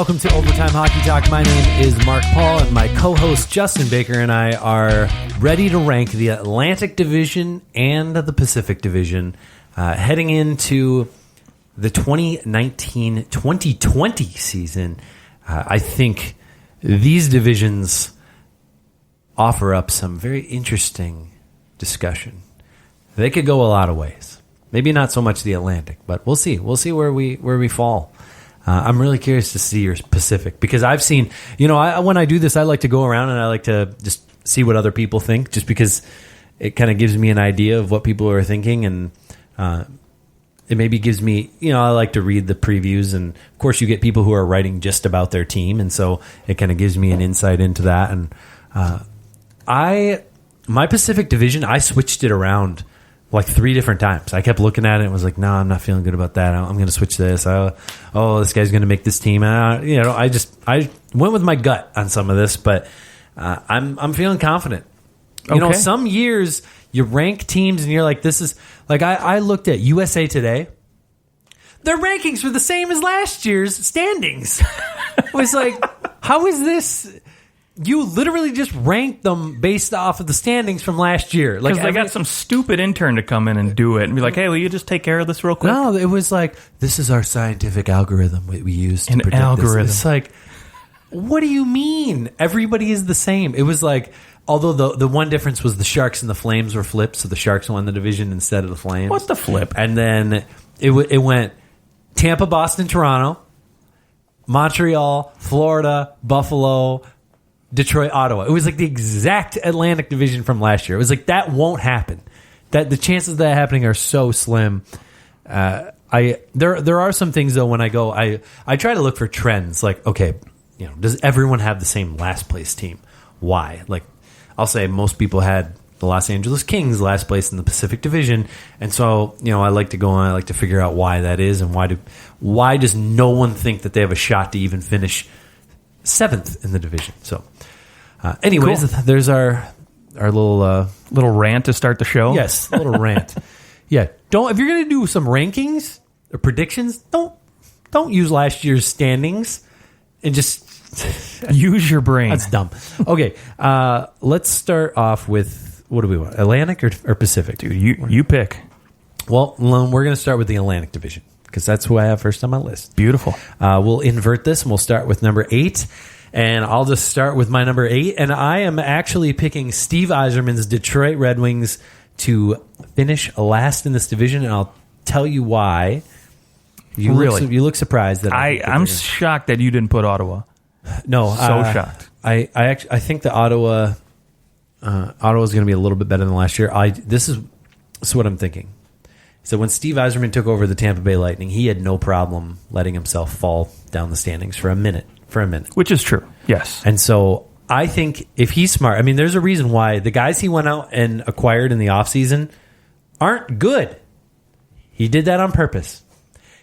welcome to Overtime Hockey Talk. My name is Mark Paul, and my co-host Justin Baker and I are ready to rank the Atlantic Division and the Pacific Division heading into the 2019-2020 season. I think these divisions offer up some very interesting discussion. They could go a lot of ways. Maybe not so much the Atlantic, but we'll see. We'll see where we fall. I'm really curious to see your Pacific, because I've seen, when I do this, I like to go around and I like to just see what other people think, just because it kind of gives me an idea of what people are thinking, and it maybe gives me, I like to read the previews, and of course you get people who are writing just about their team, and so it kind of gives me an insight into that. And my Pacific Division, I switched it around like 3 different times. I kept looking at it and was like, no, I'm not feeling good about that. I'm going to switch this. This guy's going to make this team. I went with my gut on some of this, but I'm feeling confident. Okay. Some years you rank teams and you're like, this is like, I looked at USA Today. Their rankings were the same as last year's standings. I was like, how is this? You literally just ranked them based off of the standings from last year. Because they got some stupid intern to come in and do it and be like, hey, will you just take care of this real quick? No, it was like, this is our scientific algorithm we use to predict algorithm. this. It's like, what do you mean? Everybody is the same. It was like, although the one difference was the Sharks and the Flames were flipped, so the Sharks won the division instead of the Flames. What's the flip? And then it went Tampa, Boston, Toronto, Montreal, Florida, Buffalo, Detroit, Ottawa. It was like the exact Atlantic Division from last year. It was like, that won't happen. That the chances of that happening are so slim. There are some things though when I go, I try to look for trends. Like, okay, does everyone have the same last place team? Why? Like, I'll say most people had the Los Angeles Kings last place in the Pacific Division, and so I like to go on. I like to figure out why that is, and why does no one think that they have a shot to even finish 7th in the division? So, anyways, cool. There's our little rant to start the show. Yes, a little rant. Yeah, if you're gonna do some rankings or predictions, don't use last year's standings and just use your brain. That's dumb. Okay, let's start off with, what do we want? Atlantic or Pacific? Dude, you pick. Well, we're gonna start with the Atlantic Division, because that's who I have first on my list. Beautiful. We'll invert this, and we'll start with number 8. And I'll just start with my number 8. And I am actually picking Steve Yzerman's Detroit Red Wings to finish last in this division, and I'll tell you why. You look surprised that I'm shocked that you didn't put Ottawa. No, shocked. I think that Ottawa is going to be a little bit better than last year. This is what I'm thinking. So when Steve Yzerman took over the Tampa Bay Lightning, he had no problem letting himself fall down the standings for a minute. Which is true, yes. And so I think if he's smart, there's a reason why the guys he went out and acquired in the offseason aren't good. He did that on purpose.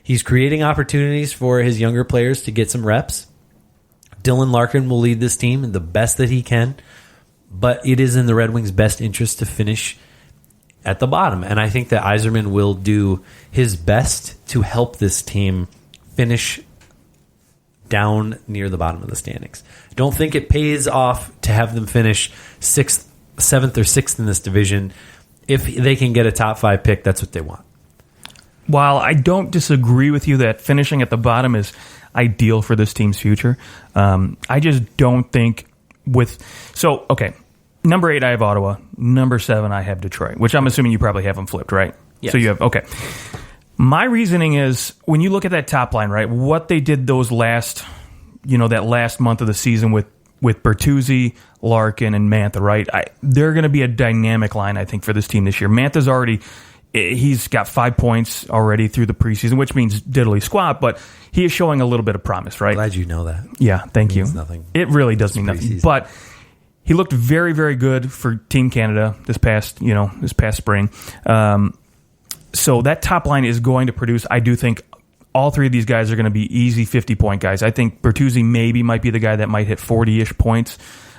He's creating opportunities for his younger players to get some reps. Dylan Larkin will lead this team the best that he can, but it is in the Red Wings' best interest to finish at the bottom. And I think that Yzerman will do his best to help this team finish down near the bottom of the standings. Don't think it pays off to have them finish 7th or 6th in this division. If they can get a top 5 pick, that's what they want. While I don't disagree with you that finishing at the bottom is ideal for this team's future, I just don't think number 8 I have Ottawa, number 7 I have Detroit, which I'm assuming you probably have them flipped, right? Yes. So you have, okay. My reasoning is, when you look at that top line, right, what they did those that last month of the season with Bertuzzi, Larkin, and Mantha, right? They're going to be a dynamic line, I think, for this team this year. Mantha's he's got 5 points already through the preseason, which means diddly squat, but he is showing a little bit of promise, right? Glad you know that. Yeah, thank you. Nothing. It really does mean nothing. But he looked very, very good for Team Canada this past spring. So that top line is going to produce. I do think all 3 of these guys are going to be easy 50-point guys. I think Bertuzzi might be the guy that might hit 40-ish points.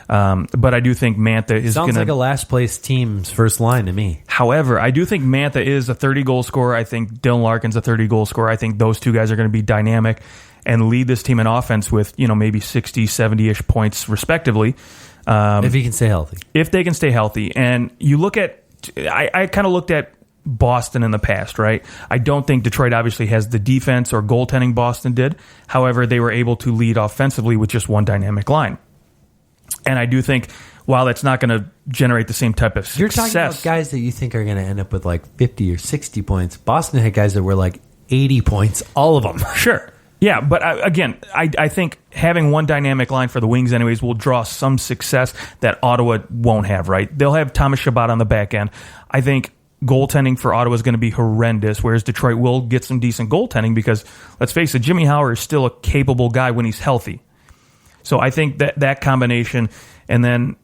But I do think Mantha is Sounds like a last place team's first line to me. However, I do think Mantha is a 30-goal scorer. I think Dylan Larkin's a 30-goal scorer. I think those two guys are going to be dynamic and lead this team in offense with, maybe 60, 70-ish points respectively. If he can stay healthy. If they can stay healthy. And you look at, I kind of looked at Boston in the past, right? I don't think Detroit obviously has the defense or goaltending Boston did. However, they were able to lead offensively with just one dynamic line. And I do think, while that's not going to generate the same type of success. You're talking about guys that you think are going to end up with like 50 or 60 points. Boston had guys that were like 80 points, all of them. Sure. Yeah, but I think having one dynamic line for the Wings anyways will draw some success that Ottawa won't have, right? They'll have Thomas Chabot on the back end. I think goaltending for Ottawa is going to be horrendous, whereas Detroit will get some decent goaltending because, let's face it, Jimmy Howard is still a capable guy when he's healthy. So I think that combination, and then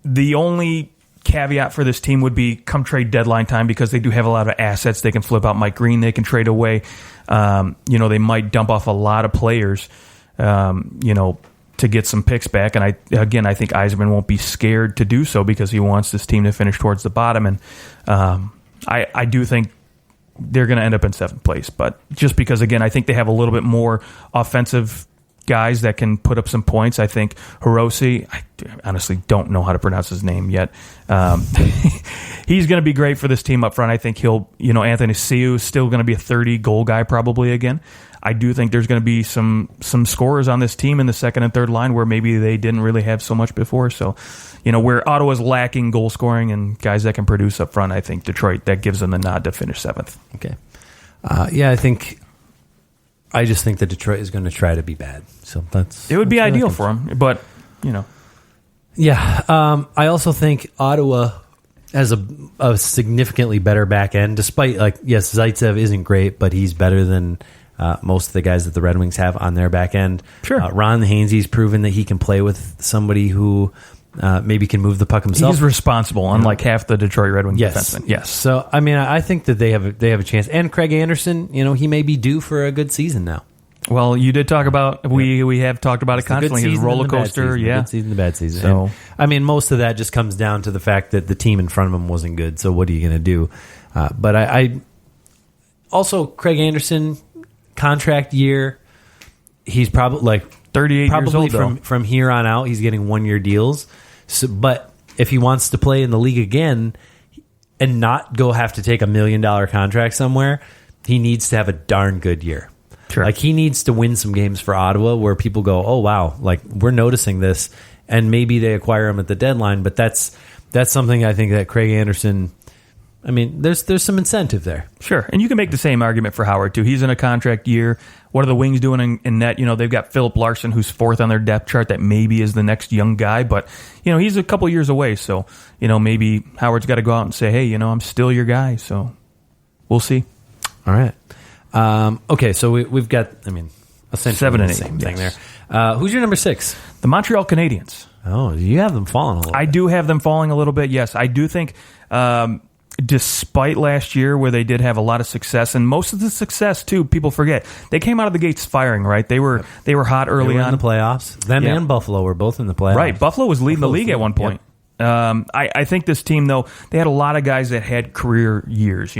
the only caveat for this team would be come trade deadline time because they do have a lot of assets. They can flip out Mike Green. They can trade away. They might dump off a lot of players, to get some picks back. And I think Yzerman won't be scared to do so because he wants this team to finish towards the bottom. And I do think they're going to end up in 7th place. But just because, again, I think they have a little bit more offensive guys that can put up some points. I think Hirose, I honestly don't know how to pronounce his name yet. He's going to be great for this team up front. I think Anthony Siu is still going to be a 30-goal guy probably again. I do think there's going to be some scorers on this team in the second and third line where maybe they didn't really have so much before. So, where Ottawa's lacking goal scoring and guys that can produce up front, I think Detroit, that gives them the nod to finish 7th. Okay. I just think that Detroit is going to try to be bad. So it would be ideal for them, but Yeah. I also think Ottawa has a significantly better back end, despite Zaitsev isn't great, but he's better than most of the guys that the Red Wings have on their back end. Sure. Ron Hainsey's proven that he can play with somebody who maybe can move the puck himself. He's responsible, unlike half the Detroit Red Wings defensemen. Yes. So, I think that they have a chance. And Craig Anderson, he may be due for a good season now. Well, you did talk about, we have talked about it constantly, his roller coaster. Yeah. Good season, the bad season. So, and, most of that just comes down to the fact that the team in front of him wasn't good. So what are you going to do? But I also, Craig Anderson, contract year, he's probably 38 years old, from here on out, he's getting 1-year deals. So, but if he wants to play in the league again and not go have to take $1 million contract somewhere, he needs to have a darn good year. Sure. He needs to win some games for Ottawa where people go, oh, wow, we're noticing this, and maybe they acquire him at the deadline. But that's something I think that Craig Anderson, there's some incentive there. Sure. And you can make the same argument for Howard, too. He's in a contract year. What are the Wings doing in net? They've got Philip Larson, who's 4th on their depth chart, that maybe is the next young guy. But, he's a couple years away. So, maybe Howard's got to go out and say, hey, I'm still your guy. So we'll see. All right. Okay, so we've got, essentially 7 and 8, the same thing there. Who's your number 6? The Montreal Canadiens. Oh, you have them falling a little bit. I do have them falling a little bit, yes. I do think, despite last year where they did have a lot of success, and most of the success, too, people forget, they came out of the gates firing, right? They were hot early on. In the playoffs. Them and Buffalo were both in the playoffs. Right, Buffalo was leading the league at one point. Yep. I think this team, though, they had a lot of guys that had career years,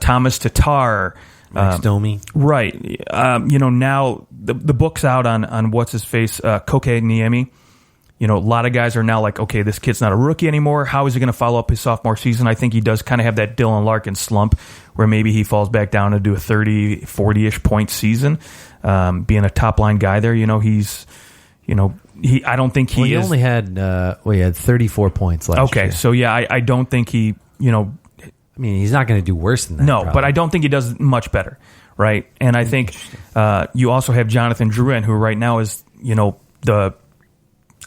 Thomas Tatar, Domi. Right. Now the book's out on what's his face, Koke Niemi. A lot of guys are now like, okay, this kid's not a rookie anymore. How is he going to follow up his sophomore season? I think he does kind of have that Dylan Larkin slump where maybe he falls back down to do a 30, 40-ish point season. Being a top line guy there, I don't think he only had, he had 34 points last year. Okay. So yeah, I don't think he, he's not going to do worse than that. No, probably. But I don't think he does much better, right? And I think you also have Jonathan Drouin, who right now is,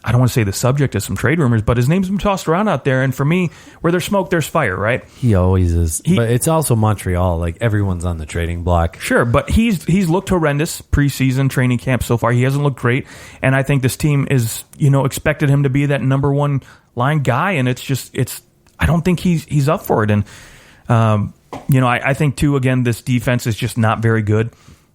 I don't want to say the subject of some trade rumors, but his name's been tossed around out there. And for me, where there's smoke, there's fire, right? He always is. But it's also Montreal. Everyone's on the trading block. Sure, but he's looked horrendous preseason training camp so far. He hasn't looked great. And I think this team is, expected him to be that number one line guy. And I don't think he's up for it. And, I think, too, again, this defense is just not very good.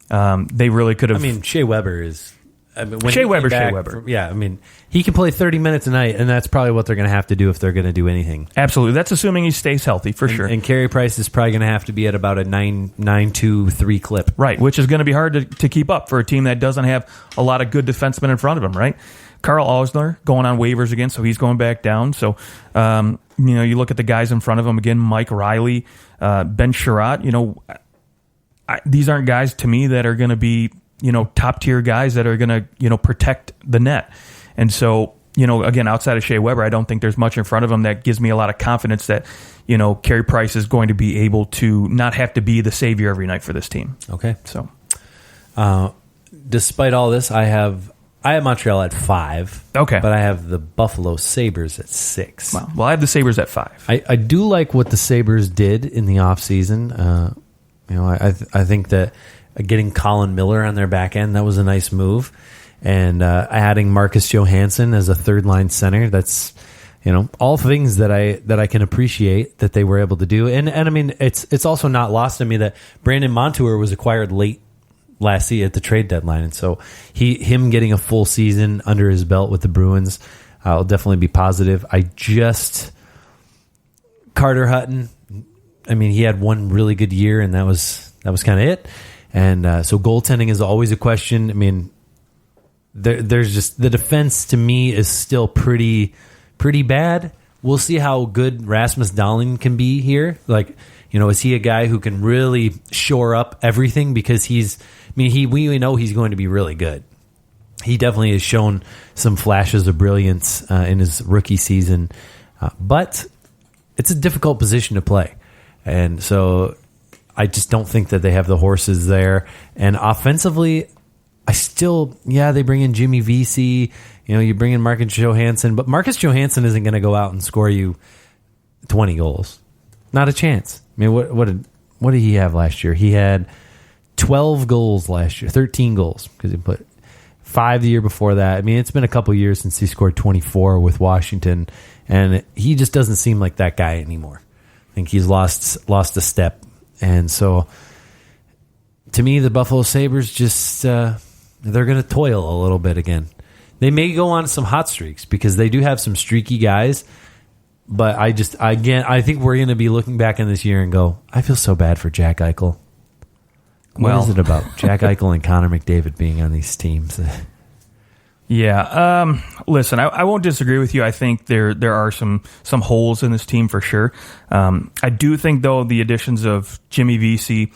They really could have. Shea Weber is I mean, Shea Weber. Yeah, I mean, he can play 30 minutes a night, and that's probably what they're going to have to do if they're going to do anything. Absolutely. That's assuming he stays healthy, for sure. And Carey Price is probably going to have to be at about a 9.2-3 clip. Right, which is going to be hard to keep up for a team that doesn't have a lot of good defensemen in front of him, right? Carl Osner going on waivers again, so he's going back down. So, you look at the guys in front of him again, Mike Riley, Ben Sherratt, these aren't guys to me that are going to be, top tier guys that are going to, protect the net. And so, again, outside of Shea Weber, I don't think there's much in front of him that gives me a lot of confidence that, Carey Price is going to be able to not have to be the savior every night for this team. Okay. So, despite all this, I have Montreal at 5. Okay. But I have the Buffalo Sabres at 6. Wow. Well, I have the Sabres at 5. I do like what the Sabres did in the offseason. I think that getting Colin Miller on their back end, that was a nice move. And adding Marcus Johansson as a third-line center, that's, all things that I can appreciate that they were able to do. And I mean, it's also not lost to me that Brandon Montour was acquired late last year at the trade deadline. And so him getting a full season under his belt with the Bruins will definitely be positive. Carter Hutton, I mean, he had one really good year, and that was kind of it. And so goaltending is always a question. I mean, there's just the defense to me is still pretty bad. We'll see how good Rasmus Dahlin can be here. Like, is he a guy who can really shore up everything? Because we know he's going to be really good. He definitely has shown some flashes of brilliance in his rookie season, but it's a difficult position to play. And so I just don't think that they have the horses there. And offensively, they bring in Jimmy Vesey. You bring in Marcus Johansson, but Marcus Johansson isn't going to go out and score you 20 goals. Not a chance. I mean, what did he have last year? He had 12 goals last year, 13 goals because he put 5 the year before that. I mean, it's been a couple years since he scored 24 with Washington, and he just doesn't seem like that guy anymore. I think he's lost a step. And so, to me, the Buffalo Sabres just, they're going to toil a little bit again. They may go on some hot streaks because they do have some streaky guys. But I think we're going to be looking back in this year and go, I feel so bad for Jack Eichel. What is it about Jack Eichel and Connor McDavid being on these teams? Yeah. Listen, I won't disagree with you. I think there are some holes in this team for sure. I do think, though, the additions of Jimmy Vesey,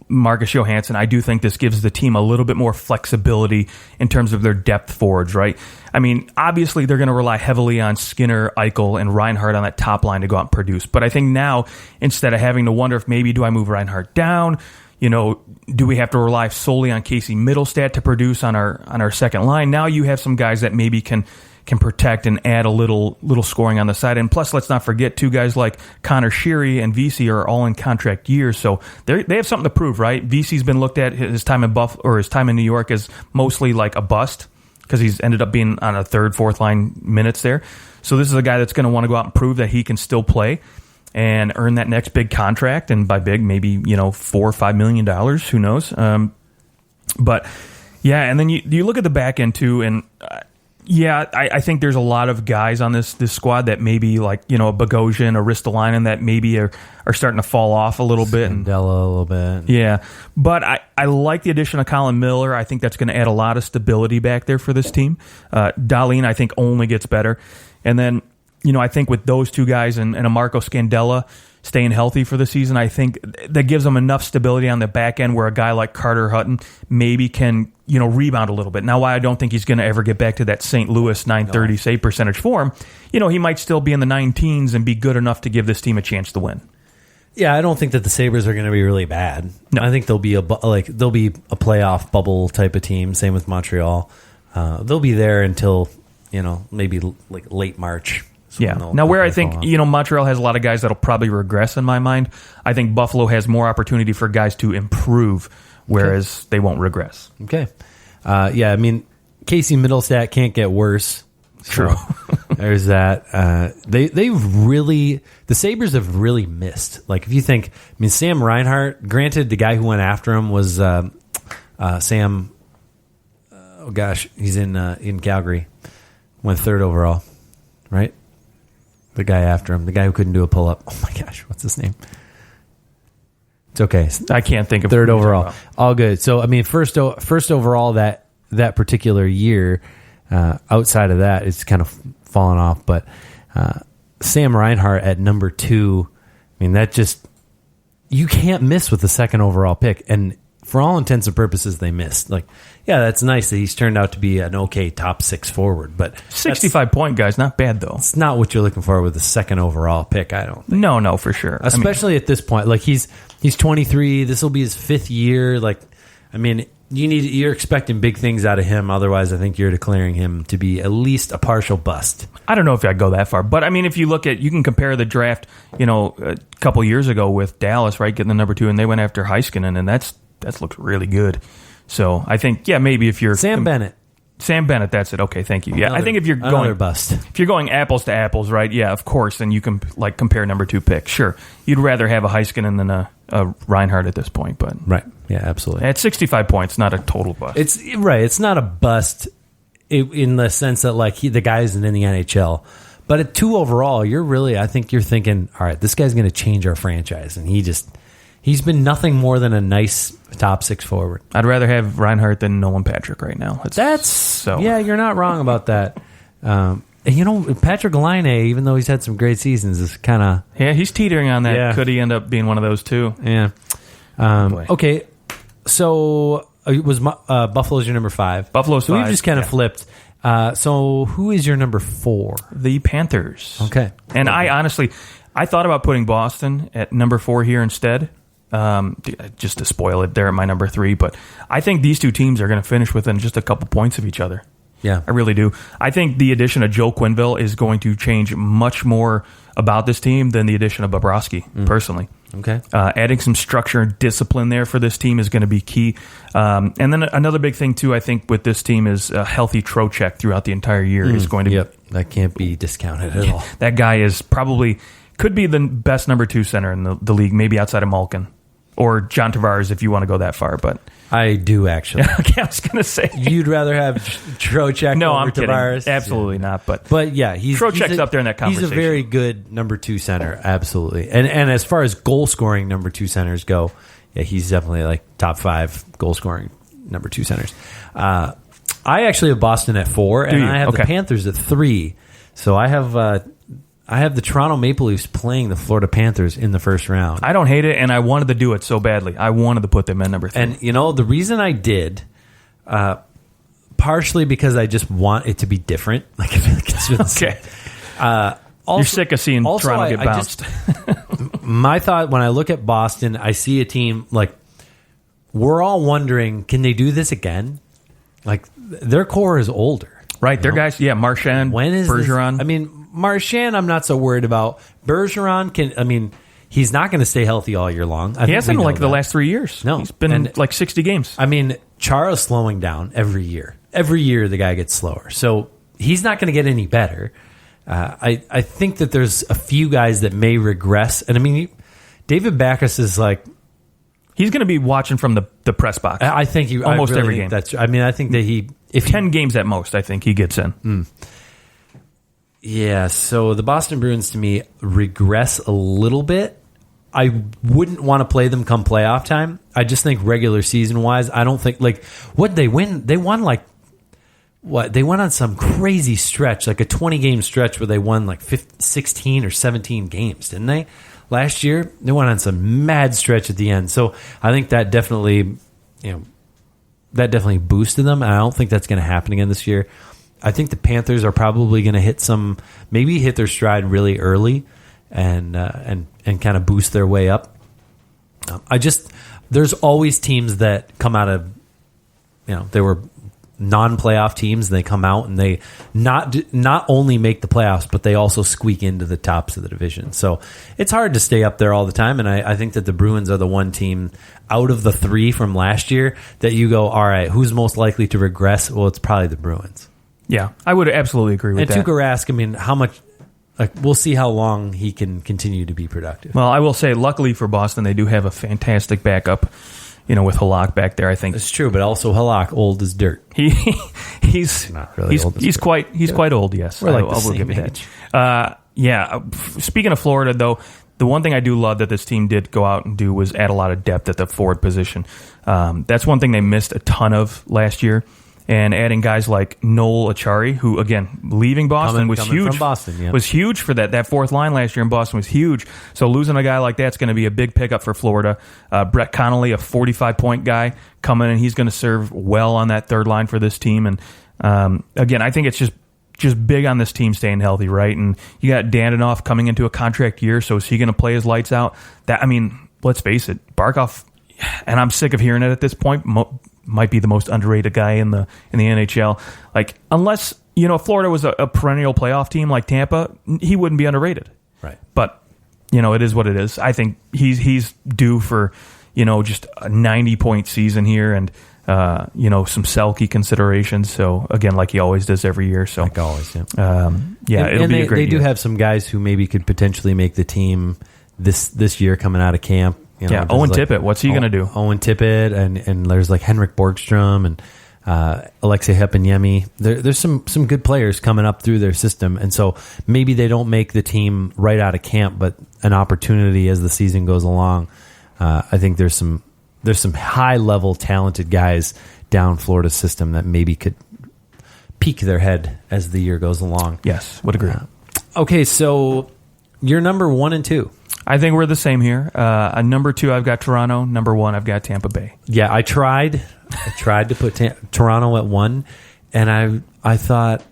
Marcus Johansson, I do think this gives the team a little bit more flexibility in terms of their depth forwards, right? I mean, obviously they're going to rely heavily on Skinner, Eichel, and Reinhart on that top line to go out and produce. But I think now, instead of having to wonder if maybe do I move Reinhart down, do we have to rely solely on Casey Middlestat to produce on our second line? Now you have some guys that maybe can protect and add a little scoring on the side. And plus, let's not forget, two guys like Connor Sheary and Vesey are all in contract years, so they have something to prove, right? Vesey's been looked at his time in his time in New York as mostly like a bust because he's ended up being on a third, fourth line minutes there. So this is a guy that's going to want to go out and prove that he can still play and earn that next big contract. And by big, maybe $4 or $5 million, who knows? But yeah, and then you look at the back end too, and. I think there's a lot of guys on this squad that maybe like, a Bogosian or Ristolainen that maybe are starting to fall off a little bit. Scandella a little bit. Yeah. But I like the addition of Colin Miller. I think that's going to add a lot of stability back there for this team. Dahlin, I think, only gets better. And then, I think with those two guys and a Marco Scandella staying healthy for the season, I think that gives them enough stability on the back end where a guy like Carter Hutton maybe can, rebound a little bit. Now, why I don't think he's going to ever get back to that St. Louis 930 save percentage form, he might still be in the 19s and be good enough to give this team a chance to win. Yeah, I don't think that the Sabres are going to be really bad. No. I think they'll be a playoff bubble type of team. Same with Montreal. They'll be there until, maybe like late March. Yeah. Now, where I think, Montreal has a lot of guys that'll probably regress in my mind, I think Buffalo has more opportunity for guys to improve, whereas they won't regress. Okay. I mean, Casey Middlestat can't get worse. True. There's that. The Sabres have really missed. Like, if you think, Sam Reinhart, granted, the guy who went after him was Sam, oh gosh, he's in Calgary. Went 3rd overall, right? The guy after him, the guy who couldn't do a pull-up. Oh my gosh, what's his name? It's okay. I can't think of 3rd overall. All good. So I mean, first overall that particular year. Outside of that, it's kind of fallen off. But Sam Reinhart at number 2. I mean, that just you can't miss with the 2nd overall pick. And for all intents and purposes, they missed. Like, yeah, that's nice that he's turned out to be an okay top 6 forward, but 65-point guys, not bad though. It's not what you're looking for with the 2nd overall pick. I don't think. No, for sure. Especially at this point, like he's 23. This will be his 5th year. Like, I mean, you're expecting big things out of him. Otherwise, I think you're declaring him to be at least a partial bust. I don't know if I'd go that far, but I mean, if you look at, you can compare the draft, a couple years ago with Dallas, right, getting the number 2, and they went after Heiskanen, and that looked really good. So I think, maybe if you're Sam Bennett, that's it. Okay, thank you. Yeah, I think if you're going bust, if you're going apples to apples, right? Yeah, of course. Then you can compare number 2 pick. Sure, you'd rather have a Heiskanen than a Reinhardt at this point, but right, yeah, absolutely. At 65 points, not a total bust. It's right. It's not a bust in the sense that the guy isn't in the NHL, but at 2 overall, I think you're thinking, all right, this guy's going to change our franchise, and he's been nothing more than a nice top 6 forward. I'd rather have Reinhardt than Nolan Patrick right now. Yeah, you're not wrong about that. Patrick Laine, even though he's had some great seasons, is kind of... Yeah, he's teetering on that. Yeah. Could he end up being one of those too? Yeah. Okay, so it was Buffalo's your number 5. Buffalo's 5. So we've just kind of flipped. So who is your number 4? The Panthers. Okay. And I thought about putting Boston at number 4 here instead. Just to spoil it, they're at my number 3. But I think these two teams are going to finish within just a couple points of each other. Yeah, I really do. I think the addition of Joe Quenneville is going to change much more about this team than the addition of Bobrovsky, personally. Okay. Adding some structure and discipline there for this team is going to be key. And then another big thing, too, I think, with this team is a healthy Trocheck throughout the entire year is going to be... Yep, that can't be discounted at all. That guy is could be the best number 2 center in the league, maybe outside of Malkin. Or John Tavares, if you want to go that far, but I do actually. Okay, I was going to say you'd rather have Trocheck over I'm kidding. Tavares. Absolutely not. But yeah, Trocheck's up there in that conversation. He's a very good number 2 center, absolutely. And as far as goal scoring number 2 centers go, yeah, he's definitely top 5 goal scoring number 2 centers. I actually have Boston at 4, and I have the Panthers at 3. So I have the Toronto Maple Leafs playing the Florida Panthers in the first round. I don't hate it, and I wanted to do it so badly. I wanted to put them at number 3. And, the reason I did, partially because I just want it to be different. Like, I feel like it's been okay. You're sick of seeing Toronto get bounced. My thought, when I look at Boston, I see a team, we're all wondering, can they do this again? Their core is older. Right, their guys, Marchand, Bergeron. Marchand, I'm not so worried about. Bergeron he's not going to stay healthy all year long. He hasn't the last 3 years. No. He's been in 60 games. Chara's slowing down every year. Every year the guy gets slower. So he's not going to get any better. I think that there's a few guys that may regress. And David Backes is he's going to be watching from the press box. I think almost every game. I think that if 10 games at most, I think he gets in. Yeah, so the Boston Bruins, to me, regress a little bit. I wouldn't want to play them come playoff time. I just think regular season-wise, I don't think, what they win? They won, they went on some crazy stretch, a 20-game stretch where they won, 16 or 17 games, didn't they? Last year, they went on some mad stretch at the end. So I think that definitely, boosted them, and I don't think that's going to happen again this year. I think the Panthers are probably going to hit their stride really early, and kind of boost their way up. There's always teams that come out of, they were non-playoff teams. And they come out and they not only make the playoffs, but they also squeak into the tops of the division. So it's hard to stay up there all the time. And I think that the Bruins are the one team out of the 3 from last year that you go, all right, who's most likely to regress? Well, it's probably the Bruins. Yeah, I would absolutely agree with that. And Tuukka Rask, how much... we'll see how long he can continue to be productive. Well, I will say, luckily for Boston, they do have a fantastic backup with Halak back there. I think It's true, but also Halak, old as dirt. he's Not really old as he's dirt. quite old. Yes, We're like I the will same give you age. that. Speaking of Florida, though, the one thing I do love that this team did go out and do was add a lot of depth at the forward position. That's one thing they missed a ton of last year. And adding guys like Noel Achari, who, again, leaving Boston was coming huge. from Boston, yeah. Was huge for that. That fourth line last year in Boston was huge. So losing a guy like that's going to be a big pickup for Florida. Brett Connolly, a 45-point guy, coming in. He's going to serve well on that third line for this team. And, again, I think it's just big on this team staying healthy, right? And you got Dandinoff coming into a contract year, so is he going to play his lights out? Let's face it, Barkov, and I'm sick of hearing it at this point, might be the most underrated guy in the NHL. Like, unless if Florida was a perennial playoff team like Tampa, he wouldn't be underrated. Right. But it is what it is. I think he's due for just a 90-point season here and some Selke considerations. So again, like he always does every year. So Like always, yeah. It'll be a great They do year. have some guys who maybe could potentially make the team this year coming out of camp. Yeah, Owen Tippett. What's he going to do? Owen Tippett, and there's like Henrik Borgstrom and Alexei Heponiemi. There's some good players coming up through their system, and so maybe they don't make the team right out of camp, but an opportunity as the season goes along. I think there's some high level talented guys down Florida's system that maybe could peek their head as the year goes along. Yes, would agree. Okay, so you're number 1 and 2. I think we're the same here. Number 2, I've got Toronto. Number 1, I've got Tampa Bay. Yeah, I tried to put Toronto at 1, and I thought,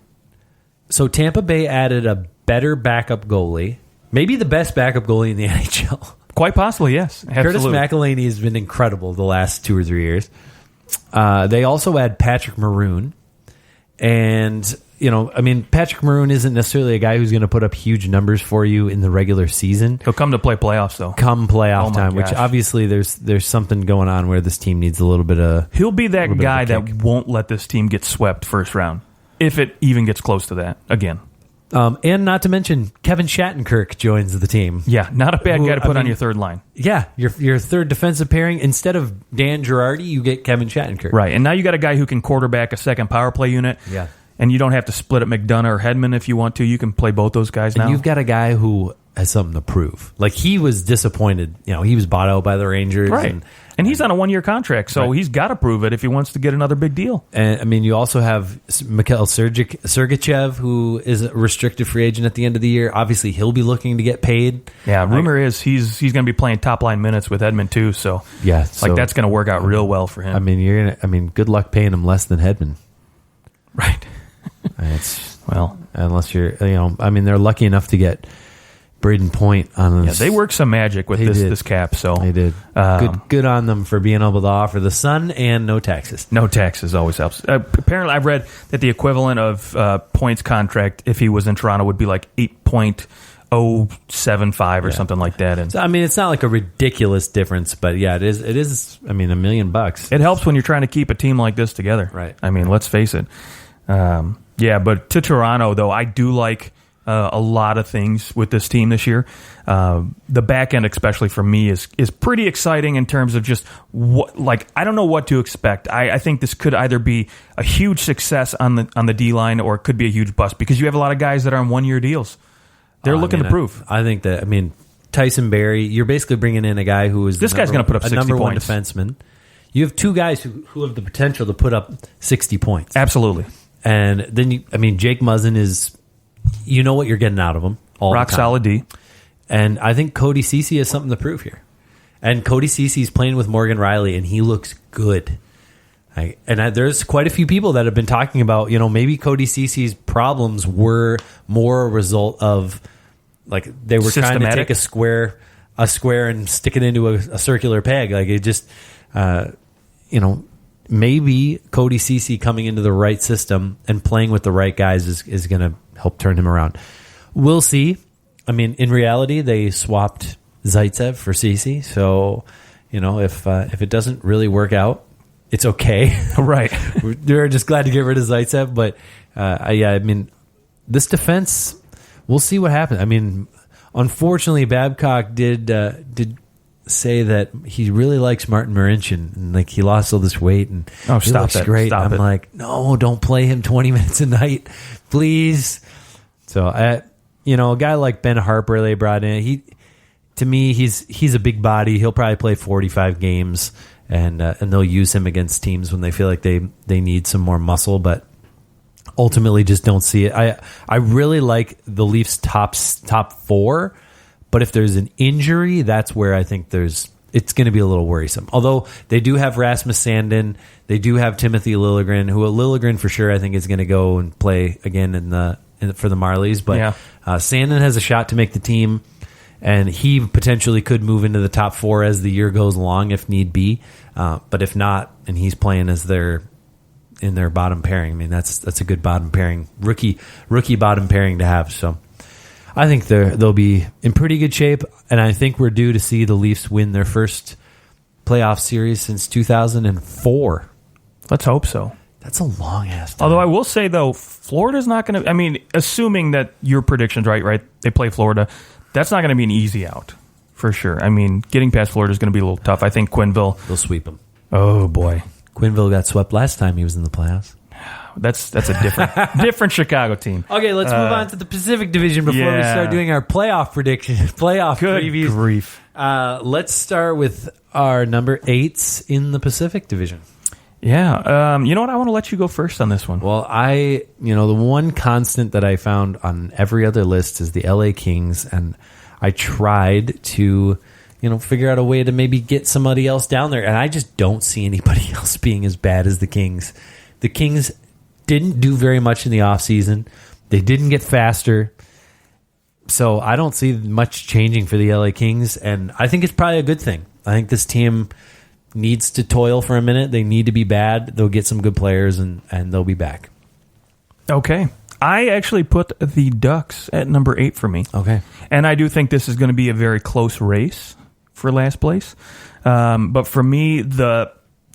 so Tampa Bay added a better backup goalie, maybe the best backup goalie in the NHL. Quite possibly, yes. Absolutely. Curtis McElhaney has been incredible the last 2 or 3 years. They also add Patrick Maroon, and Patrick Maroon isn't necessarily a guy who's going to put up huge numbers for you in the regular season. He'll come to play playoffs, though. Come playoff time, gosh. which obviously there's something going on where this team needs a little bit of... He'll be that guy kick. that won't let this team get swept first round, if it even gets close to that again. And not to mention, Kevin Shattenkirk joins the team. Yeah, not a bad guy to put on your third line. Yeah, your third defensive pairing. Instead of Dan Girardi, you get Kevin Shattenkirk. Right, and now you got a guy who can quarterback a second power play unit. Yeah. And you don't have to split up McDonough or Hedman if you want to. You can play both those guys now. And you've got a guy who has something to prove. Like, he was disappointed. He was bought out by the Rangers. Right. And he's on a 1-year contract, so Right. he's got to prove it if he wants to get another big deal. And, you also have Mikhail Sergachev, who is a restricted free agent at the end of the year. Obviously, he'll be looking to get paid. Yeah, rumor is he's going to be playing top-line minutes with Hedman, too, so Yeah, that's going to work out real well for him. Good luck paying him less than Hedman. Right. Unless you're, they're lucky enough to get Braden Point on this. Yeah, they worked some magic with this cap. So they did. Good on them for being able to offer the sun and no taxes. No taxes always helps. Apparently, I've read that the equivalent of Point's contract, if he was in Toronto, would be like 8.075 or something like that. And So, it's not like a ridiculous difference, but yeah, it is. $1 million. It helps when you're trying to keep a team like this together. Right. Let's face it. But to Toronto, though, I do like a lot of things with this team this year. The back end, especially for me, is pretty exciting in terms of just I don't know what to expect. I think this could either be a huge success on the D line or it could be a huge bust because you have a lot of guys that are on 1-year deals. They're looking to prove. I think that. Tyson Barrie. You're basically bringing in a guy who is this guy's going to put up 60 number points. 1 defenseman. You have 2 guys who have the potential to put up 60 points. Absolutely. And then Jake Muzzin is, what you're getting out of him. Rock solid D. And I think Cody Ceci has something to prove here. And Cody Ceci's playing with Morgan Riley, and he looks good. There's quite a few people that have been talking about, maybe Cody Ceci's problems were more a result of, they were trying to take a square and stick it into a circular peg. It just, maybe Cody Ceci coming into the right system and playing with the right guys is going to help turn him around. We'll see. In reality, they swapped Zaitsev for Ceci, so if it doesn't really work out, it's okay. Right. They're just glad to get rid of Zaitsev, but this defense, we'll see what happens. Unfortunately, Babcock did say that he really likes Martin Marincin, and like he lost all this weight, and he looks great. I'm like, no, don't play him 20 minutes a night, please. So a guy like Ben Harper they brought in, to me he's a big body. He'll probably play 45 games, and they'll use him against teams when they feel like they need some more muscle, but ultimately just don't see it. I really like the Leafs top 4. But if there's an injury, that's where I think it's going to be a little worrisome. Although they do have Rasmus Sandin, they do have Timothy Liljegren, who Liljegren for sure I think is going to go and play again for the Marlies. But Sandin has a shot to make the team, and he potentially could move into the top 4 as the year goes along if need be. But if not, and he's playing as in their bottom pairing, I mean that's a good bottom pairing, rookie bottom pairing to have. So I think they'll be in pretty good shape, and I think we're due to see the Leafs win their first playoff series since 2004. Let's hope so. That's a long ass time. Although I will say, though, Florida's not going to... I mean, assuming that your prediction's right? They play Florida. That's not going to be an easy out, for sure. I mean, getting past Florida is going to be a little tough. I think Quenneville... They'll sweep them. Oh, boy. Quenneville got swept last time he was in the playoffs. That's a different Chicago team. Okay, let's move on to the Pacific Division before we start doing our playoff predictions, previews. Good grief. Let's start with our number 8s in the Pacific Division. Yeah. You know what? I want to let you go first on this one. Well, the one constant that I found on every other list is the LA Kings, and I tried to figure out a way to maybe get somebody else down there, and I just don't see anybody else being as bad as the Kings. The Kings didn't do very much in the offseason. They didn't get faster. So I don't see much changing for the LA Kings, and I think it's probably a good thing. I think this team needs to toil for a minute. They need to be bad. They'll get some good players, and they'll be back. Okay. I actually put the Ducks at number 8 for me. Okay. And I do think this is going to be a very close race for last place. But for me,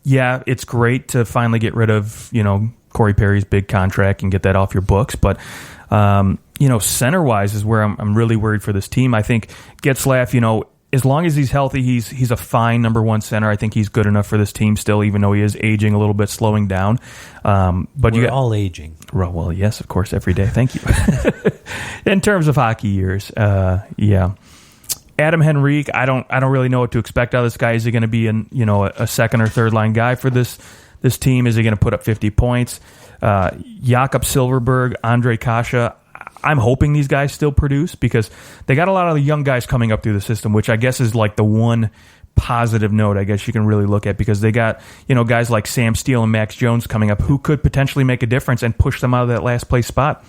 it's great to finally get rid of, Corey Perry's big contract and get that off your books. But, center-wise is where I'm really worried for this team. I think Getzlaf, as long as he's healthy, he's a fine number 1 center. I think he's good enough for this team still, even though he is aging a little bit, slowing down. But we're all aging. Well, yes, of course, every day. Thank you. In terms of hockey years, yeah. Adam Henrique, I don't really know what to expect out of this guy. Is he going to be a second or third line guy for this team? Is he going to put up 50 points? Jakob Silfverberg, Andre Kasha. I'm hoping these guys still produce because they got a lot of the young guys coming up through the system, which I guess is like the one positive note I guess you can really look at, because they got guys like Sam Steele and Max Jones coming up who could potentially make a difference and push them out of that last place spot.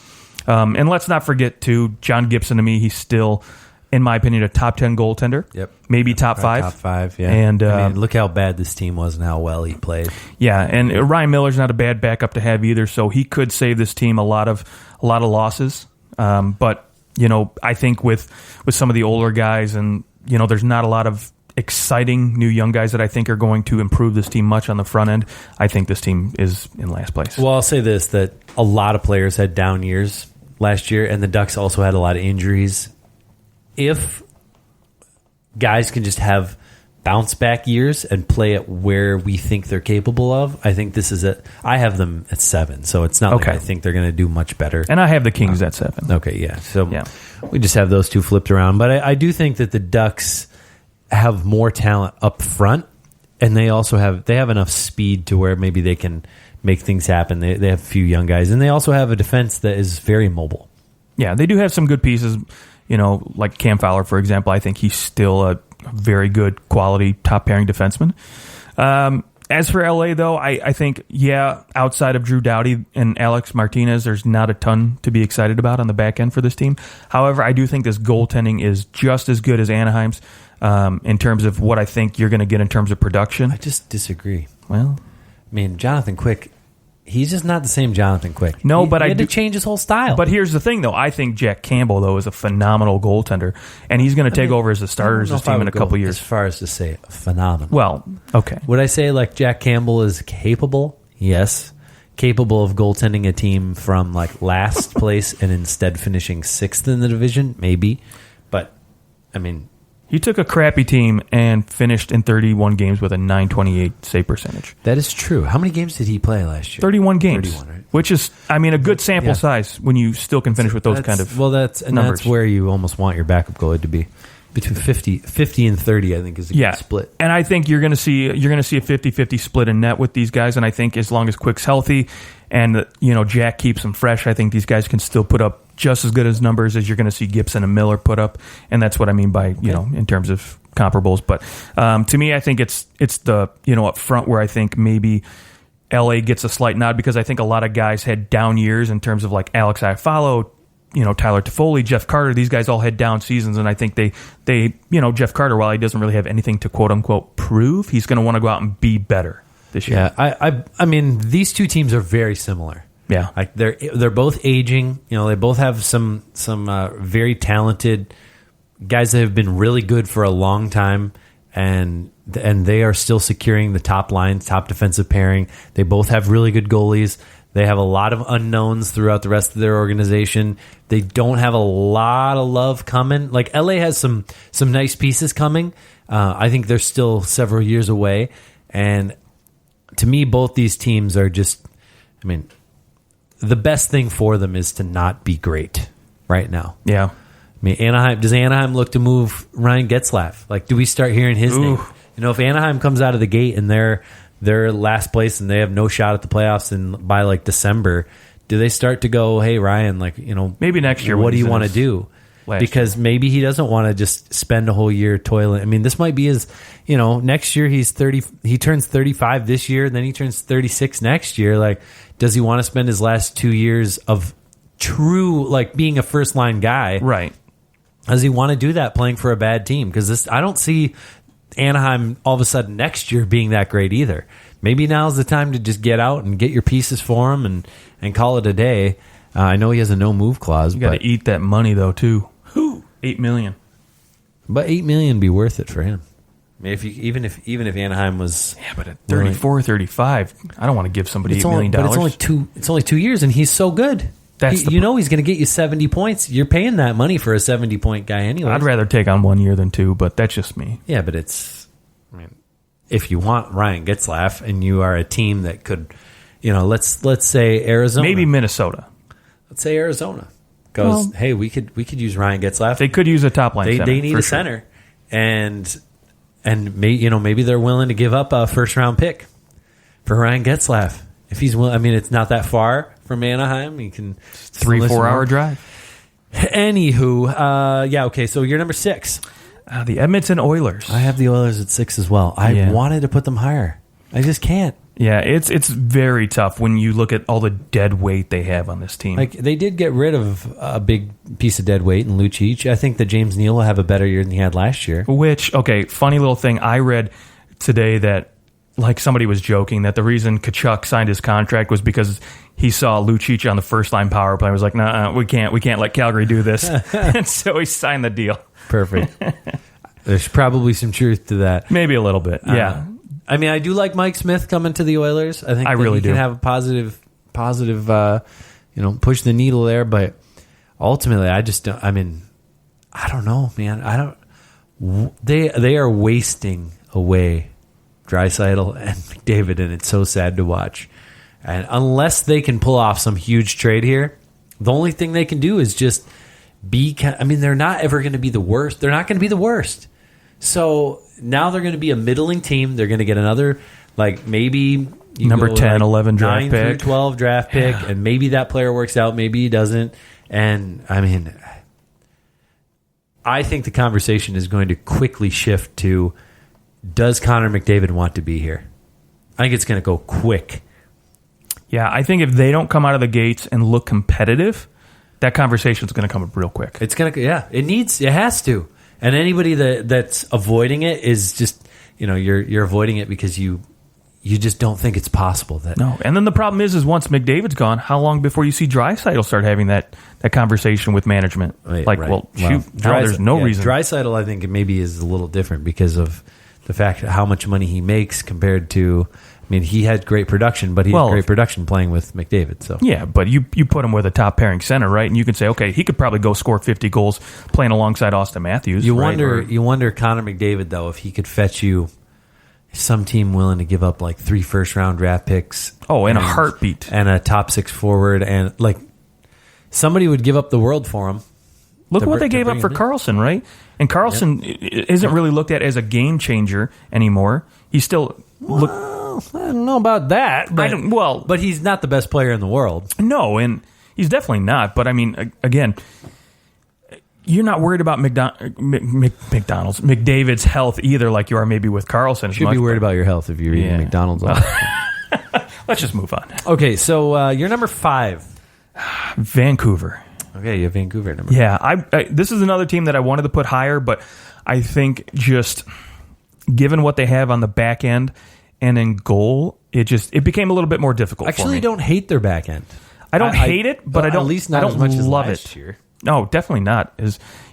And let's not forget too, John Gibson, to me, he's still, in my opinion, a top 10 goaltender. Yep. Maybe top 5. Top 5, yeah. And look how bad this team was and how well he played. Yeah, and Ryan Miller's not a bad backup to have either, so he could save this team a lot of losses. But I think with some of the older guys, and there's not a lot of exciting new young guys that I think are going to improve this team much on the front end. I think this team is in last place. Well, I'll say this, that a lot of players had down years last year, and the Ducks also had a lot of injuries. If guys can just have bounce back years and play at where we think they're capable of, I think this is I have them at 7, so it's not like I think they're going to do much better. And I have the Kings at 7. Okay, yeah. So we just have those two flipped around. But I do think that the Ducks have more talent up front, and they also have enough speed to where maybe they can make things happen. They have a few young guys, and they also have a defense that is very mobile. Yeah, they do have some good pieces. Like Cam Fowler, for example. I think he's still a very good quality top pairing defenseman. As for LA, though, I think, outside of Drew Doughty and Alex Martinez, there's not a ton to be excited about on the back end for this team. However, I do think this goaltending is just as good as Anaheim's in terms of what I think you're going to get in terms of production. I just disagree. Well, I mean, Jonathan Quick, he's just not the same Jonathan Quick. No, but he had to change his whole style. But here's the thing, though. I think Jack Campbell, though, is a phenomenal goaltender, and he's going to take over as the starter of this team in a couple years. As far as to say phenomenal. Well, okay. Would I say like Jack Campbell is capable? Yes. Capable of goaltending a team from like last place and instead finishing 6th in the division? Maybe. But, I mean, He took a crappy team and finished in 31 games with a .928 save percentage. That is true. How many games did he play last year? 31 games. 31, right? Which is, I mean, a good sample size when you still can finish with those kind of numbers. That's where you almost want your backup goalie to be. Between 50 and 30, I think, is a good split. And I think you're going to see a 50-50 split in net with these guys. And I think as long as Quick's healthy and Jack keeps them fresh, I think these guys can still put up just as good as numbers as you're going to see Gibson and Miller put up. And that's what I mean by in terms of comparables. But to me, I think it's the up front where I think maybe LA gets a slight nod, because I think a lot of guys had down years in terms of like Alex Iafallo, Tyler Toffoli, Jeff Carter. These guys all had down seasons, and I think they Jeff Carter, while he doesn't really have anything to quote unquote prove, he's going to want to go out and be better this year. Yeah, I mean, these two teams are very similar. Yeah, like they're both aging. They both have some very talented guys that have been really good for a long time, and they are still securing the top line, top defensive pairing. They both have really good goalies. They have a lot of unknowns throughout the rest of their organization. They don't have a lot of love coming. Like LA has some nice pieces coming. I think they're still several years away. And to me, both these teams are just, I mean, the best thing for them is to not be great right now. Yeah. I mean, does Anaheim look to move Ryan Getzlaf? Like, do we start hearing his name? If Anaheim comes out of the gate and they're last place and they have no shot at the playoffs, and by like December, do they start to go, hey, Ryan, maybe next year, what do you want to do? Because maybe he doesn't want to just spend a whole year toiling. I mean, this might be his, next year he's 30, he turns 35 this year, and then he turns 36 next year. Like, does he want to spend his last 2 years of true, like, being a first line guy? Right. Does he want to do that playing for a bad team? Because I don't see Anaheim all of a sudden next year being that great either. Maybe now's the time to just get out and get your pieces for him and call it a day. I know he has a no move clause. You got to eat that money though too. $8 million. But $8 million would be worth it for him. I mean, even if Anaheim was but at 34, 35, I don't want to give somebody $8 million. But it's only 2 years, and he's so good. He's going to get you 70 points. You're paying that money for a 70-point guy anyway. I'd rather take on 1 year than 2, but that's just me. Yeah, but if you want Ryan Getzlaf and you are a team that could, let's say Arizona, maybe Minnesota. Let's say Arizona goes, hey, we could use Ryan Getzlaf. They could use a top line. They need a center, and maybe they're willing to give up a first round pick for Ryan Getzlaf if he's willing. I mean, it's not that far from Anaheim. You can 3-4 hour drive. Anywho, okay. So you're number 6. The Edmonton Oilers. I have the Oilers at 6 as well. I wanted to put them higher. I just can't. Yeah, it's very tough when you look at all the dead weight they have on this team. Like, they did get rid of a big piece of dead weight in Lucic. I think that James Neal will have a better year than he had last year. Which, funny little thing. I read today that, like, somebody was joking that the reason Tkachuk signed his contract was because he saw Lucic on the first line power play and was like, nah, we can't let Calgary do this. And so he signed the deal. Perfect. There's probably some truth to that. Maybe a little bit, yeah. I mean, I do like Mike Smith coming to the Oilers. I think I really can have a positive, push the needle there. But ultimately, I just don't. I mean, I don't know, man. I don't. They are wasting away Draisaitl and McDavid, and it's so sad to watch. And unless they can pull off some huge trade here, the only thing they can do is just be. I mean, they're not ever going to be the worst. They're not going to be the worst. So now they're going to be a middling team. They're going to get another, like, maybe number 10, 11 draft 9 pick. 9 through 12 draft pick, and maybe that player works out, maybe he doesn't. And, I mean, I think the conversation is going to quickly shift to, does Connor McDavid want to be here? I think it's going to go quick. Yeah, I think if they don't come out of the gates and look competitive, that conversation is going to come up real quick. It's going to, it has to. And anybody that's avoiding it is just, you're avoiding it because you just don't think it's possible. No. And then the problem is once McDavid's gone, how long before you see Draisaitl start having that conversation with management? Right, there's no reason. Draisaitl, I think, maybe is a little different because of the fact of how much money he makes compared to mean, he had great production, but he had great production playing with McDavid. So yeah, but you put him with a top pairing center, right? And you can say, okay, he could probably go score 50 goals playing alongside Austin Matthews. You right? wonder Connor McDavid though if he could fetch you some team willing to give up like 3 first-round draft picks. Oh, in a heartbeat, and a top 6 forward, and like somebody would give up the world for him. Look what they gave up for Karlsson, right? And Karlsson isn't really looked at as a game changer anymore. He's still I don't know about that, but but he's not the best player in the world. No, and he's definitely not. But I mean, again, you're not worried about McDavid's health either, like you are maybe with Karlsson. You should be worried about your health if you're eating McDonald's. Let's just move on. Okay, so you're number 5, Vancouver. Okay, you have Vancouver number. Yeah, I this is another team that I wanted to put higher, but I think just given what they have on the back end and in goal, it became a little bit more difficult. I actually for me. Don't hate their back end. I don't hate it, but I don't. At least not I don't as much as love last it. year. No, definitely not.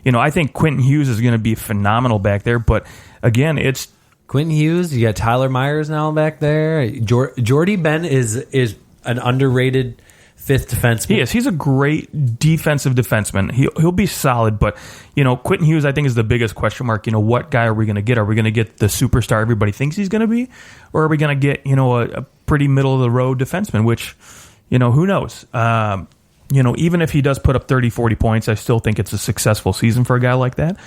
I think Quentin Hughes is going to be phenomenal back there, but again, it's Quentin Hughes. You got Tyler Myers now back there. Jordy Ben is an underrated 5th defenseman. He is. He's a great defensive defenseman. He'll be solid, but Quentin Hughes I think is the biggest question mark. What guy are we going to get? Are we going to get the superstar everybody thinks he's going to be, or are we going to get a pretty middle of the road defenseman? Which who knows. Even if he does put up 30, 40 points, I still think it's a successful season for a guy like that.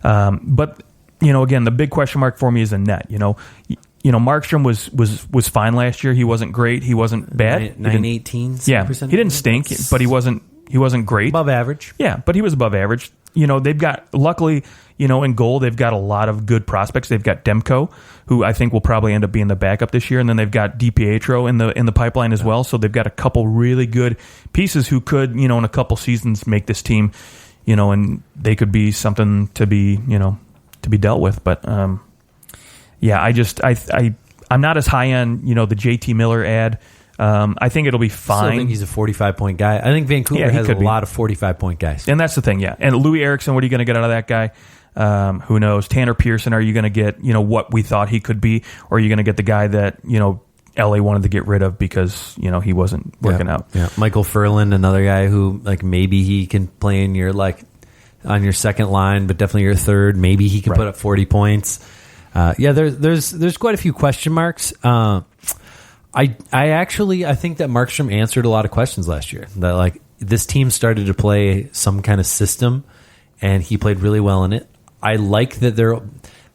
But again, the big question mark for me is the net. Markstrom was fine last year. He wasn't great. He wasn't bad. 918. Yeah, he didn't stink, but he wasn't great. Above average. Yeah, but he was above average. They've got luckily, in goal they've got a lot of good prospects. They've got Demko, who I think will probably end up being the backup this year, and then they've got DiPietro in the pipeline as well. So they've got a couple really good pieces who could, in a couple seasons make this team, and they could be something to be dealt with. But yeah, I'm not as high on the JT Miller ad. I think it'll be fine. I think he's a 45-point guy. I think Vancouver has a lot of 45-point guys. And that's the thing, yeah. And Louis Eriksson, what are you going to get out of that guy? Who knows? Tanner Pearson, are you going to get what we thought he could be? Or are you going to get the guy that, LA wanted to get rid of because, he wasn't working out? Yeah. Michael Furlan, another guy who, maybe he can play in your, on your second line, but definitely your third. Maybe he can put up 40 points. There's quite a few question marks. I think that Markstrom answered a lot of questions last year. That this team started to play some kind of system, and he played really well in it. I like that they're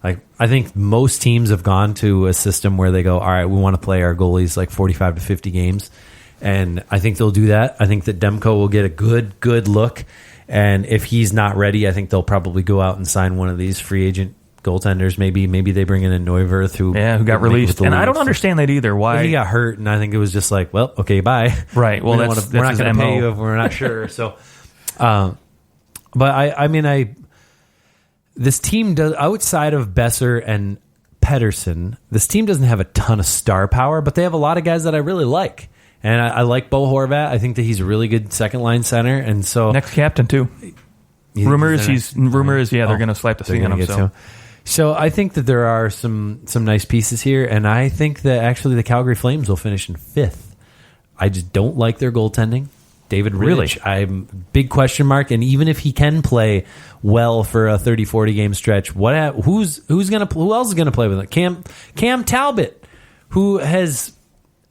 I think most teams have gone to a system where they go, all right, we want to play our goalies 45 to 50 games, and I think they'll do that. I think that Demko will get a good look, and if he's not ready, I think they'll probably go out and sign one of these free agent goaltenders. Maybe they bring in a Neuwirth who got released, and I don't understand that either. Why he got hurt, and I think it was just okay, bye. Right. Well, we're not going to pay you if we're not sure. So, but this team does, outside of Besser and Pettersson, this team doesn't have a ton of star power, but they have a lot of guys that I really like, and I like Bo Horvat. I think that he's a really good second line center, and so next captain too. Rumor is they're going to slap the C on him. So I think that there are some nice pieces here, and I think that actually the Calgary Flames will finish in 5th. I just don't like their goaltending. David Rittich, I'm big question mark, and even if he can play well for a 30-40 game stretch, who else is going to play with him? Cam Talbot, who has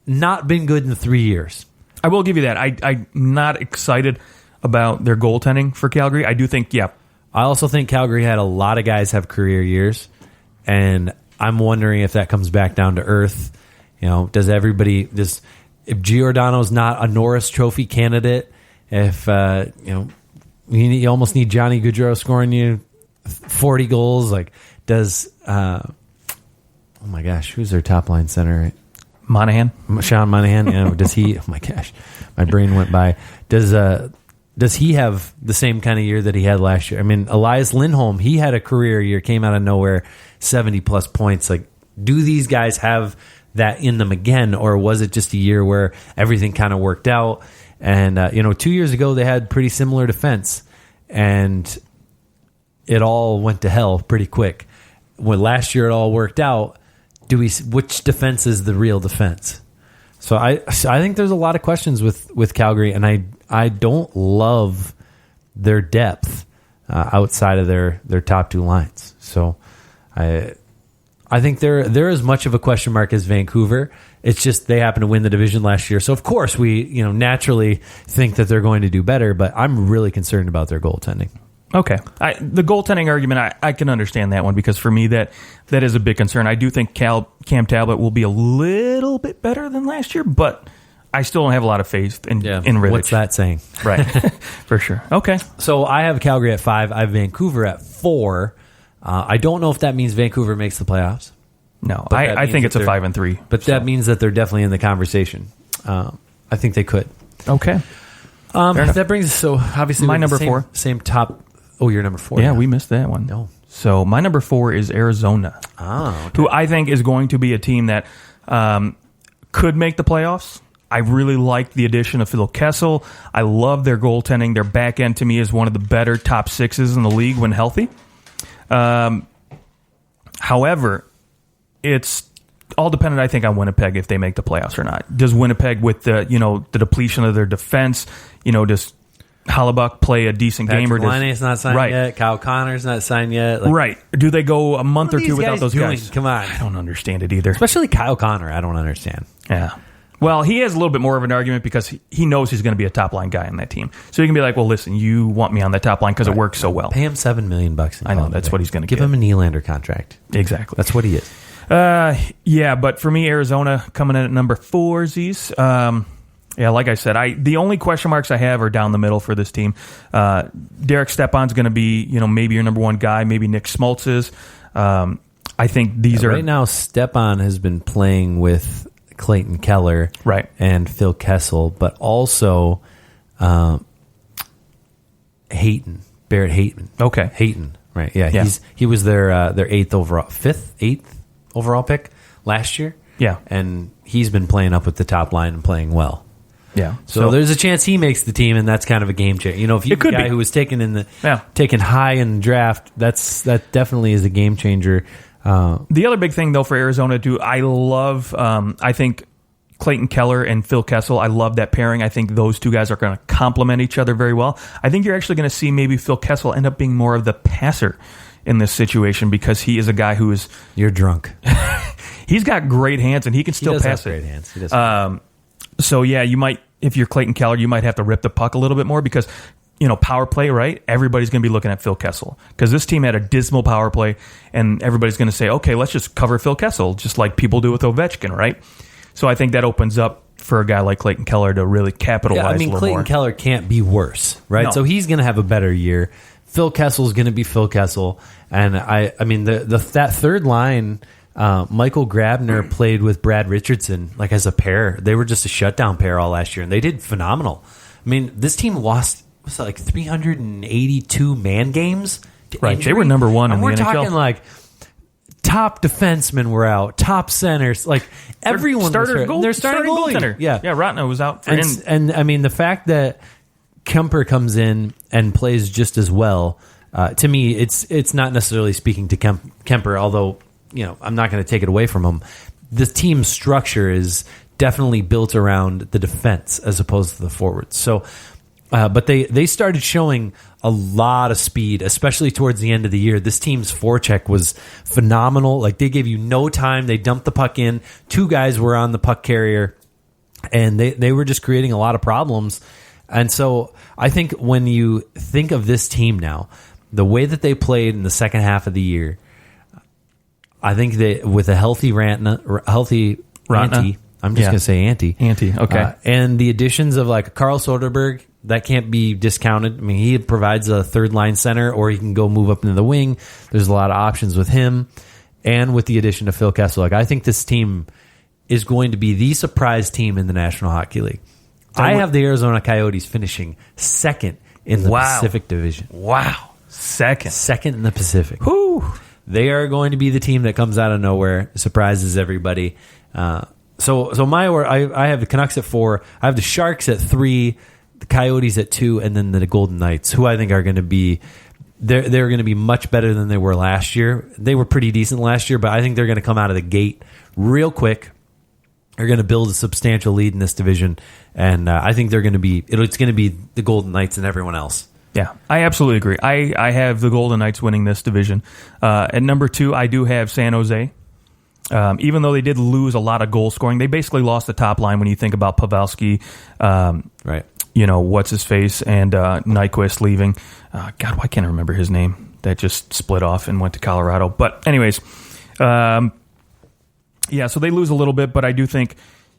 not been good in 3 years. I will give you that. I'm not excited about their goaltending for Calgary. I do think, I also think Calgary had a lot of guys have career years, and I'm wondering if that comes back down to earth. If Giordano's not a Norris Trophy candidate, if you almost need Johnny Gaudreau scoring you 40 goals, oh my gosh, who's their top line center? Sean Monahan. Does he? Oh my gosh, my brain went by. Does he have the same kind of year that he had last year? I mean, Elias Lindholm, he had a career year, came out of nowhere, 70-plus points. Do these guys have that in them again, or was it just a year where everything kind of worked out? And, 2 years ago, they had pretty similar defense, and it all went to hell pretty quick. When last year it all worked out, which defense is the real defense? So I think there's a lot of questions with Calgary, and I don't love their depth outside of their top two lines. So I think they're as much of a question mark as Vancouver. It's just they happened to win the division last year. So of course we naturally think that they're going to do better, but I'm really concerned about their goaltending. Okay. The goaltending argument, I can understand that one, because for me that is a big concern. I do think Cam Talbot will be a little bit better than last year, but I still don't have a lot of faith in Rittich. What's that saying? Right. For sure. Okay. So I have Calgary at 5. I have Vancouver at 4. I don't know if that means Vancouver makes the playoffs. No, I think it's a 5-3. But that means that they're definitely in the conversation. I think they could. Okay. That brings us, so obviously my number 4. Same top. Oh, you're number 4. Yeah, we missed that one. No. So my number 4 is Arizona, who I think is going to be a team that could make the playoffs. I really like the addition of Phil Kessel. I love their goaltending. Their back end, to me, is one of the better top 6s in the league when healthy. However, it's all dependent, I think, on Winnipeg if they make the playoffs or not. Does Winnipeg, with the depletion of their defense, does Hellebuyck play a decent game, or does Laine's not signed yet? Kyle Connor's not signed yet. Right? Do they go a month or two without those guys? Come on, I don't understand it either. Especially Kyle Connor, I don't understand. Yeah. Well, he has a little bit more of an argument because he knows he's going to be a top line guy on that team. So he can be like, "Well, listen, you want me on that top line because it works so well. Pay him $7 million. I know that's what he's going to give him a Nylander contract. Exactly. That's what he is. Yeah, but for me, Arizona coming in at number 4. Z's. Yeah, like I said, the only question marks I have are down the middle for this team. Derek Stepan's going to be, maybe your number 1 guy. Maybe Nick Schmaltz is. I think these are right now. Stepan has been playing with Clayton Keller, right, and Phil Kessel, but also Hayton, Barrett Hayton. Okay, Hayton, right? Yeah. He was their 8th overall pick last year. Yeah, and he's been playing up with the top line and playing well. Yeah, so there's a chance he makes the team, and that's kind of a game changer. If you're a guy who was taken taken high in the draft, that definitely is a game changer. The other big thing, though, for Arizona, I love, I think Clayton Keller and Phil Kessel, I love that pairing. I think those two guys are going to complement each other very well. I think you're actually going to see maybe Phil Kessel end up being more of the passer in this situation, because he is a guy who is... You're drunk. He's got great hands, and he can still pass it. Great hands. He does. So, yeah, you might, if you're Clayton Keller, you might have to rip the puck a little bit more, because... power play, right? Everybody's going to be looking at Phil Kessel, because this team had a dismal power play, and everybody's going to say, okay, let's just cover Phil Kessel, just like people do with Ovechkin, right? So I think that opens up for a guy like Clayton Keller to really capitalize a little more. Clayton Keller can't be worse, right? No. So he's going to have a better year. Phil Kessel's going to be Phil Kessel, and that third line, Michael Grabner played with Brad Richardson as a pair. They were just a shutdown pair all last year, and they did phenomenal. This team lost... Was that 382 man games? Right, they were number 1 in the NHL. We're talking top defensemen were out, top centers, everyone starter was hurt. Their starting goalie. Yeah, Ratna was out. And the fact that Kemper comes in and plays just as well, to me, it's not necessarily speaking to Kemper, although I'm not going to take it away from him. The team structure is definitely built around the defense as opposed to the forwards. So. But they started showing a lot of speed, especially towards the end of the year. This team's forecheck was phenomenal. They gave you no time. They dumped the puck in. 2 guys were on the puck carrier, and they were just creating a lot of problems. And so I think when you think of this team now, the way that they played in the second half of the year, I think that with a healthy Ratna, Antti, I'm just going to say Antti, okay, and the additions of Carl Soderberg. That can't be discounted. He provides a third-line center, or he can go move up into the wing. There's a lot of options with him. And with the addition of Phil Kessel, I think this team is going to be the surprise team in the National Hockey League. I have the Arizona Coyotes finishing 2nd in the Pacific Division. Wow. Second in the Pacific. Whew. They are going to be the team that comes out of nowhere, surprises everybody. So I have the Canucks at 4. I have the Sharks at 3. The Coyotes at 2, and then the Golden Knights, who I think are going to be they're going to be much better than they were last year. They were pretty decent last year, but I think they're going to come out of the gate real quick. They're going to build a substantial lead in this division, and I think they're going to be. It's going to be the Golden Knights and everyone else. Yeah, I absolutely agree. I have the Golden Knights winning this division. At number 2, I do have San Jose. Even though they did lose a lot of goal scoring, they basically lost the top line when you think about Pavelski, Right. What's his face, and Nyquist leaving. God, why can't I remember his name? That just split off and went to Colorado. But anyways, so they lose a little bit, but I do think,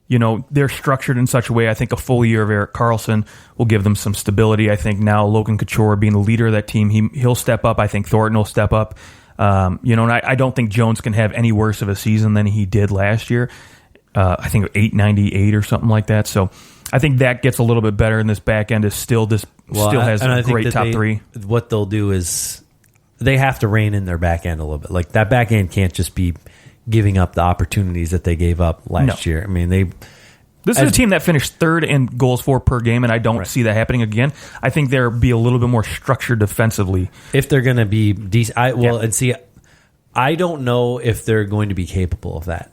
they're structured in such a way. I think a full year of Erik Karlsson will give them some stability. I think now Logan Couture being the leader of that team, he'll step up. I think Thornton will step up. And I don't think Jones can have any worse of a season than he did last year. I think 898 or something like that. So I think that gets a little bit better, and this back end is still has a great top 3. What they'll do is they have to rein in their back end a little bit. Like, that back end can't just be giving up the opportunities that they gave up last year. I mean, this is a team that finished 3rd in goals for per game, and I don't see that happening again. I think they'll be a little bit more structured defensively if they're going to be decent. I don't know if they're going to be capable of that.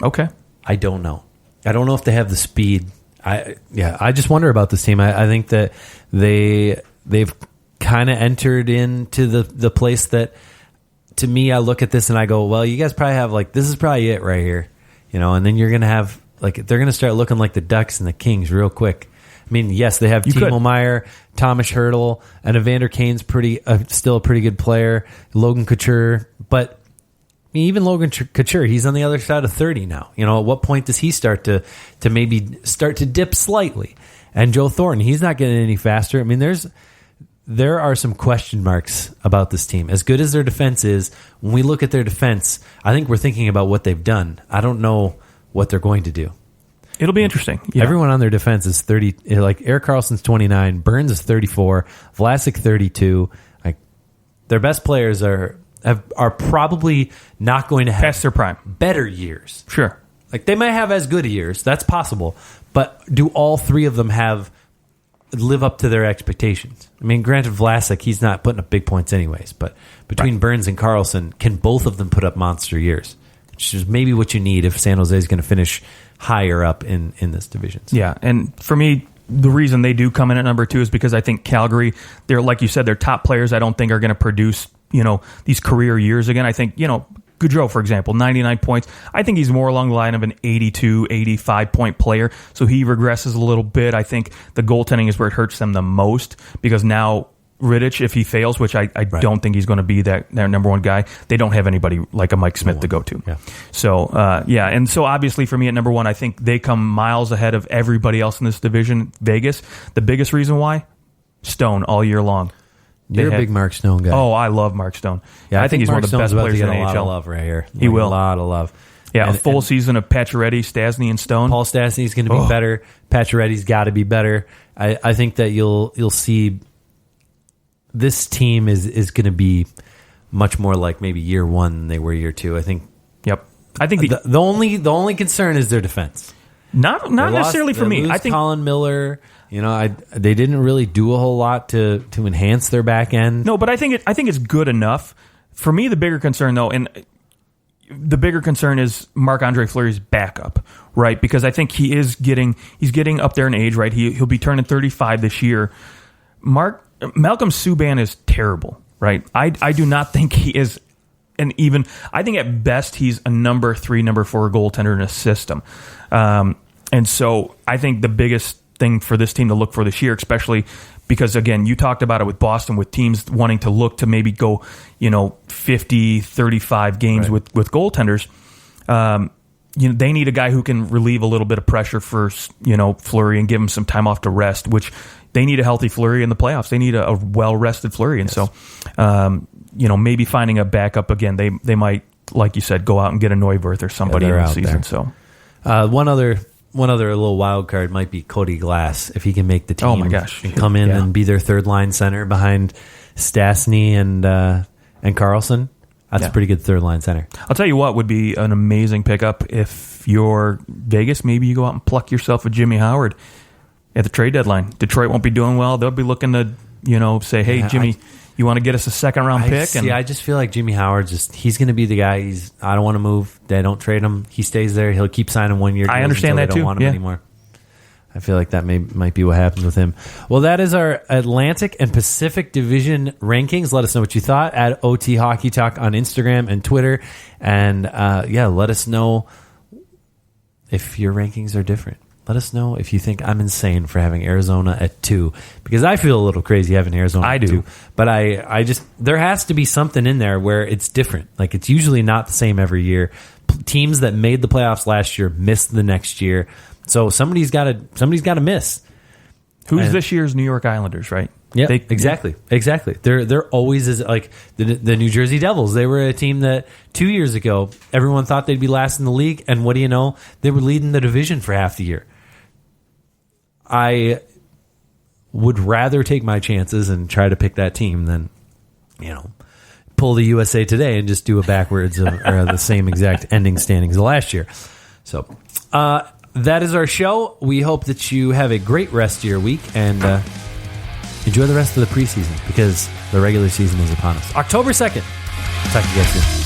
Okay, I don't know. I don't know if they have the speed. I just wonder about this team. I think that they've kind of entered into the place that, to me, I look at this and I go, well, you guys probably have this is probably it right here, and then you're going to have they're going to start looking like the Ducks and the Kings real quick. I mean, yes, they have Timo Meier, Thomas Hertl, and Evander Kane's still a pretty good player. Logan Couture, but even Logan Couture, he's on the other side of 30 now. At what point does he start to maybe start to dip slightly? And Joe Thornton, he's not getting any faster. I mean, there are some question marks about this team. As good as their defense is, when we look at their defense, I think we're thinking about what they've done. I don't know what they're going to do. It'll be interesting. Yeah. Everyone on their defense is 30. Like, Erik Karlsson's 29, Burns is 34, Vlasic 32. Like, their best players are probably not going to have past their prime, better years. Sure, like, they might have as good years. That's possible. But do all 3 of them live up to their expectations? I mean, granted, Vlasic, he's not putting up big points anyways. But between Burns and Karlsson, can both of them put up monster years? Which is maybe what you need if San Jose is going to finish higher up in this division. Yeah, and for me, the reason they do come in at number 2 is because I think Calgary, they're, like you said, their top players I don't think are going to produce, these career years again. I think, Gaudreau, for example, 99 points. I think he's more along the line of an 82, 85-point player, so he regresses a little bit. I think the goaltending is where it hurts them the most, because now Rittich, if he fails, which I don't think he's going to be their number 1 guy, they don't have anybody like a Mike Smith to go to. Yeah. So, and so obviously for me at number 1, I think they come miles ahead of everybody else in this division. Vegas, the biggest reason why? Stone all year long. You're a big Mark Stone guy. Oh, I love Mark Stone. Yeah, I think he's Mark one of the Stone's best players in the A lot NHL. of love right here. He will. A lot of love. Yeah, a full season of Pacioretty, Stasny, and Stone. Paul Stastny's going to be better. Pacioretty's got to be better. I think that you'll see this team is going to be much more like maybe year 1 than they were year 2. I think. Yep. I think the only concern is their defense. Not necessarily for me. I think Colin Miller. They didn't really do a whole lot to enhance their back end. No, but I think it's good enough. For me, the bigger concern though, and the bigger concern is Marc-Andre Fleury's backup, right? Because I think he's getting up there in age, right? He'll be turning 35 this year. Malcolm Subban is terrible, right? I do not think he is I think at best he's a number 3, number 4 goaltender in a system. And so I think the biggest thing for this team to look for this year, especially because, again, you talked about it with Boston, with teams wanting to look to maybe go, 50, 35 games with goaltenders. They need a guy who can relieve a little bit of pressure for, Fleury and give him some time off to rest, which they need a healthy Fleury in the playoffs. They need a well-rested Fleury. And so, maybe finding a backup again, they might, like you said, go out and get a Neuwirth or somebody in the season. So, one other little wild card might be Cody Glass, if he can make the team. Oh my gosh, and come in and be their 3rd line center behind Stastny and Karlsson. That's a pretty good 3rd line center. I'll tell you what would be an amazing pickup if you're Vegas. Maybe you go out and pluck yourself a Jimmy Howard at the trade deadline. Detroit won't be doing well. They'll be looking to say, hey, Jimmy, You want to get us a second round pick? See, I just feel like Jimmy Howard, he's going to be the guy. I don't want to move. They don't trade him. He stays there. He'll keep signing 1 year deals. I understand that they don't too. want him anymore. I feel like that might be what happens with him. Well, that is our Atlantic and Pacific Division rankings. Let us know what you thought at OT Hockey Talk on Instagram and Twitter. And let us know if your rankings are different. Let us know if you think I'm insane for having Arizona at 2, because I feel a little crazy having Arizona at 2. But I just, there has to be something in there where it's different. Like, it's usually not the same every year. Teams that made the playoffs last year missed the next year. So somebody's got to miss. Who's this year's New York Islanders, right? Yeah, exactly. They're always like the New Jersey Devils. They were a team that 2 years ago everyone thought they'd be last in the league, and what do you know? They were leading the division for half the year. I would rather take my chances and try to pick that team than, pull the USA Today and just do a backwards or the same exact ending standings of last year. So that is our show. We hope that you have a great rest of your week and enjoy the rest of the preseason, because the regular season is upon us. October 2nd. Talk to you guys soon.